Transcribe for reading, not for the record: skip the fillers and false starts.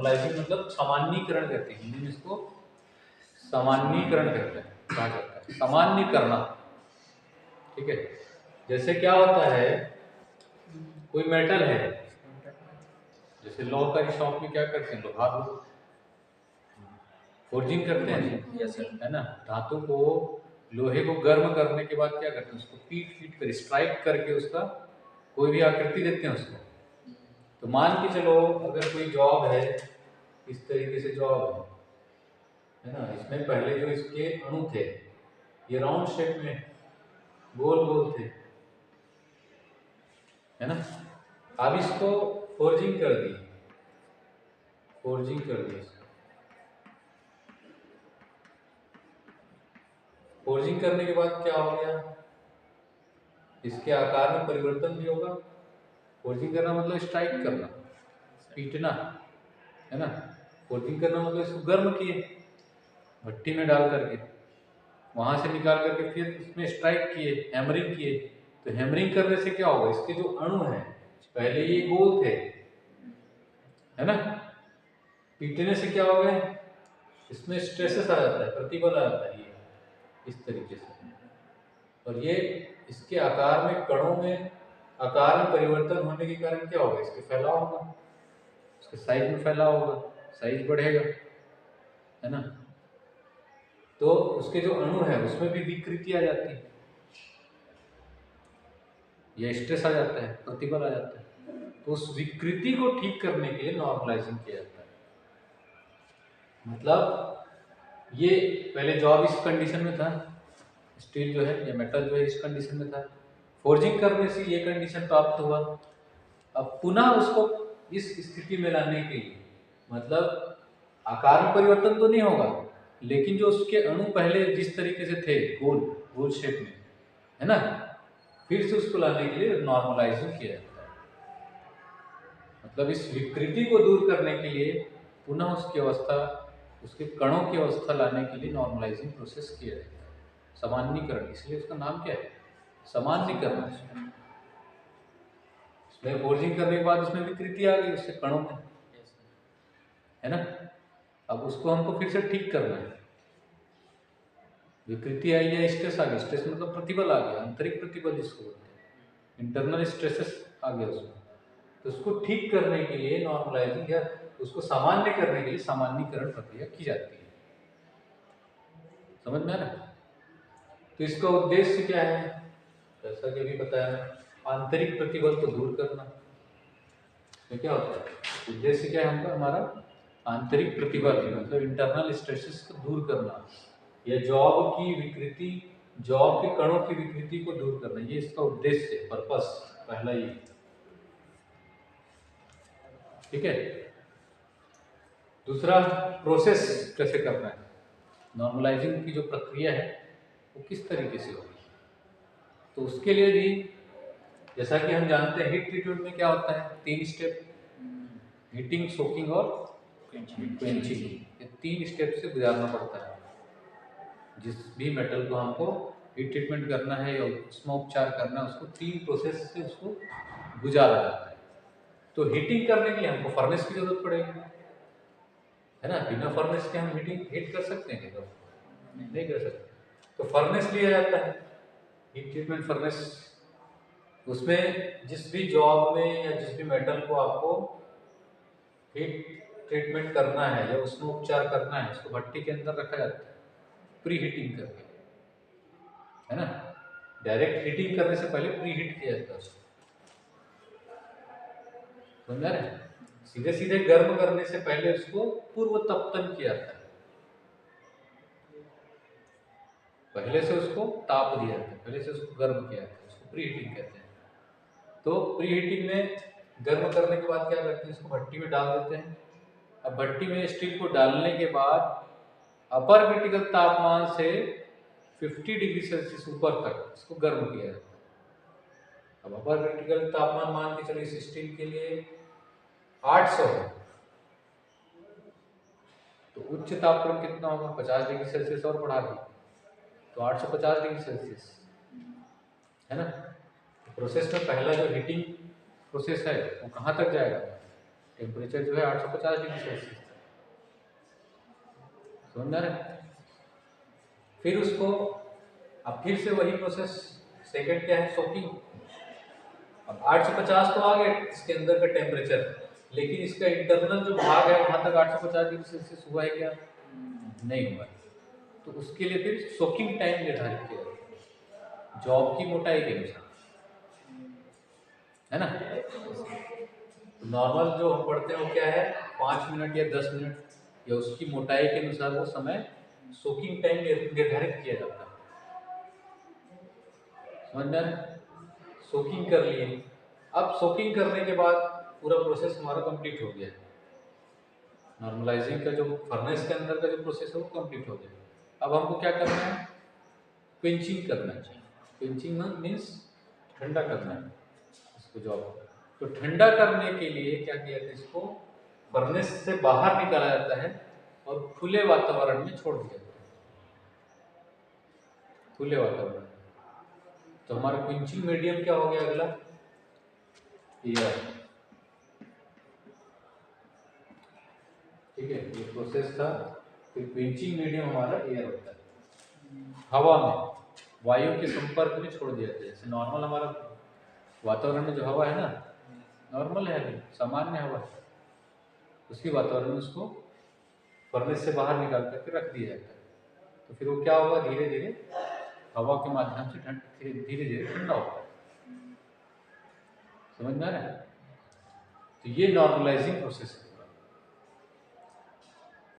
Normalising मतलब सामान्यीकरण कहते हैं, हिंदी में इसको सामान्यीकरण कहते हैं, कहा जाता है सामान्य करना। ठीक है, जैसे क्या होता है, कोई मेटल है, जैसे लोहा का शॉप में क्या करते हैं, लोहा फोर्जिंग करते हैं, है ना, धातु को, लोहे को गर्म करने के बाद क्या करते हैं, उसको पीट पीट कर स्ट्राइक करके उसका कोई भी आकृति देते हैं उसको। तो मान के चलो अगर कोई जॉब है, इस तरीके से जॉब है ना, इसमें पहले जो इसके अणु थे ये राउंड शेप में गोल गोल थे, है ना। अब इसको फोर्जिंग कर दी, फोर्जिंग कर दी, फोर्जिंग करने के बाद क्या हो गया, इसके आकार में परिवर्तन भी होगा। फोर्जिंग करना मतलब स्ट्राइक करना, पीटना, है ना। फोर्जिंग करना मतलब इसको गर्म किए भट्टी में डाल करके, वहां से निकाल करके फिर इसमें स्ट्राइक किए, हैमरिंग किए। तो हैमरिंग करने से क्या होगा, इसके जो अणु हैं पहले ये गोल थे, है ना, पीटने से क्या हो गया, इसमें स्ट्रेसेस आ जाता है, प्रतिबल आ जाता है ये इस तरीके से, और ये इसके आकार में, कणों में आकार में परिवर्तन होने के कारण क्या होगा, इसके फैलाव होगा, इसके साइज में फैलाव होगा, साइज बढ़ेगा, है ना। तो उसके जो अणु है उसमें भी विकृति आ जाती है, या स्ट्रेस आ जाता है, प्रतिबल आ जाता है। तो उस विकृति को ठीक करने के लिए नॉर्मलाइजिंग किया जाता है। मतलब ये पहले जॉब इस कंडीशन में था, स्टील जो है या मेटल जो है इस कंडीशन में था, फोर्जिंग करने से ये कंडीशन प्राप्त हुआ। अब पुनः उसको इस स्थिति में लाने के लिए, मतलब आकार में परिवर्तन तो नहीं होगा, लेकिन जो उसके अणु पहले जिस तरीके से थे गोल गोल शेप में, है ना, फिर से उसको लाने के लिए नॉर्मलाइजिंग किया जाता है। मतलब इस विकृति को दूर करने के लिए पुनः उसकी अवस्था, उसके कणों की अवस्था लाने के लिए नॉर्मलाइजिंग प्रोसेस किया जाता है, सामान्यीकरण, इसलिए उसका नाम क्या है, सामान्यीकरण। इसमें फोर्जिंग करने के बाद इसमें विकृति आ गई उससे कणों में, है ना। अब उसको हमको फिर से ठीक करना है, विकृति आई या स्ट्रेस आ गया, स्ट्रेस मतलब प्रतिबल आ गया, आंतरिक प्रतिबल जिसको बोलते हैं, इंटरनल स्ट्रेसेस आ गया उसमें। तो उसको ठीक करने के लिए नॉर्मलाइजिंग या उसको सामान्य करने के लिए सामान्यीकरण प्रक्रिया की जाती है। समझ में आ रहा है। तो इसका उद्देश्य क्या है, जैसा कि अभी बताया, आंतरिक प्रतिबल को दूर करना। तो क्या होता है, उद्देश्य क्या है हमका, हमारा आंतरिक प्रतिबल मतलब इंटरनल स्ट्रेसेस को दूर करना, या जॉब की विकृति, जॉब के कणों की विकृति को दूर करना, ये इसका उद्देश्य है, पर्पस पहला ये। ठीक है, दूसरा प्रोसेस कैसे करना है, नॉर्मलाइजिंग की जो प्रक्रिया है वो किस तरीके से होगी। तो उसके लिए भी जैसा कि हम जानते हैं हीट ट्रीटमेंट में क्या होता है, 3 स्टेप, हीटिंग, सोकिंग और क्वेंचिंग, ये 3 स्टेप से गुजारना पड़ता है। जिस भी मेटल को हमको हीट ट्रीटमेंट करना है या उसमें उपचार करना है, उसको 3 प्रोसेस से उसको गुजारा जाता है। तो हीटिंग करने के लिए हमको फर्नेस की जरूरत पड़ेगी, है ना, बिना फर्नेस के हम हीट कर सकते हैं क्या, नहीं कर सकते। तो फर्नेस लिया जाता है, हीट ट्रीटमेंट फर्नेस। उसमें जिस भी जॉब में या जिस भी मेटल को आपको हीट ट्रीटमेंट करना है या उसमें उपचार करना है, उसको भट्टी के अंदर रखा जाता है प्री हीटिंग करके, है ना। डायरेक्ट हीटिंग करने से पहले प्री हीट किया जाता है उसको, समझा रहे, सीधे सीधे गर्म करने से पहले उसको पूर्व तपन किया जाता है, पहले से उसको ताप दिया जाता है, पहले से उसको गर्म किया जाता है, उसको प्री हीटिंग कहते हैं। तो प्री हीटिंग में गर्म करने के बाद क्या करते हैं, इसको भट्टी में डाल देते हैं। अब भट्टी में स्टील को डालने के बाद अपर क्रिटिकल तापमान से 50 डिग्री सेल्सियस ऊपर तक इसको गर्म किया जाता है। अब अपर क्रिटिकल तापमान मान के चलिए इस स्टील के लिए 800 है, तो उच्च तापक्रम कितना होगा, 50 डिग्री सेल्सियस और बढ़ा दी तो 850 डिग्री सेल्सियस, है ना। प्रोसेस में पहला जो हीटिंग प्रोसेस है वो कहाँ तक जाएगा, टेम्परेचर जो है 850 डिग्री सेल्सियस, समझ में आ रहा है। फिर उसको अब फिर से वही प्रोसेस, सेकंड क्या है, सोकिंग। अब 850 तो आ गया इसके अंदर का टेम्परेचर, लेकिन इसका इंटरनल जो भाग है वहां तक 850 डिग्री सेल्सियस हुआ है क्या? नहीं हुआ। तो उसके लिए फिर सोकिंग टाइम निर्धारित किया जाता है जॉब की मोटाई के अनुसार, है ना। तो नॉर्मल जो हम पढ़ते हैं वो क्या है, 5 मिनट या 10 मिनट, या उसकी मोटाई के अनुसार वो समय सोकिंग टाइम निर्धारित किया जाता है, समझ में आ रहा है? सोकिंग कर लिए। अब सोकिंग करने के बाद पूरा प्रोसेस हमारा कंप्लीट हो गया। नॉर्मलाइजिंग का जो फर्नेस के अंदर का जो प्रोसेस है वो कंप्लीट हो गया। अब हमको क्या करना है, क्विंचिंग करना है। क्विंचिंग मीन्स ठंडा करना है इसको जॉब। तो ठंडा करने के लिए क्या किया जाता है, इसको फर्नेस से बाहर निकाला जाता है और खुले वातावरण में छोड़ दिया जाता है, खुले वातावरण। तो हमारा क्विंचिंग मीडियम क्या हो गया अगला, एयर। ठीक है, ये प्रोसेस था। फिर क्विंचिंग मीडियम हमारा एयर होता है, हवा में, वायु के संपर्क में छोड़ दिया जाता है। जैसे नॉर्मल हमारा वातावरण में जो हवा है ना, नॉर्मल है, अभी सामान्य हवा है, उसी वातावरण में उसको फर्नेस से बाहर निकाल करके रख दिया जाता है। तो फिर वो क्या होगा, धीरे धीरे हवा के माध्यम से धीरे धीरे ठंडा होगा, समझ में आ रहा है। तो ये नॉर्मलाइजिंग प्रोसेस है।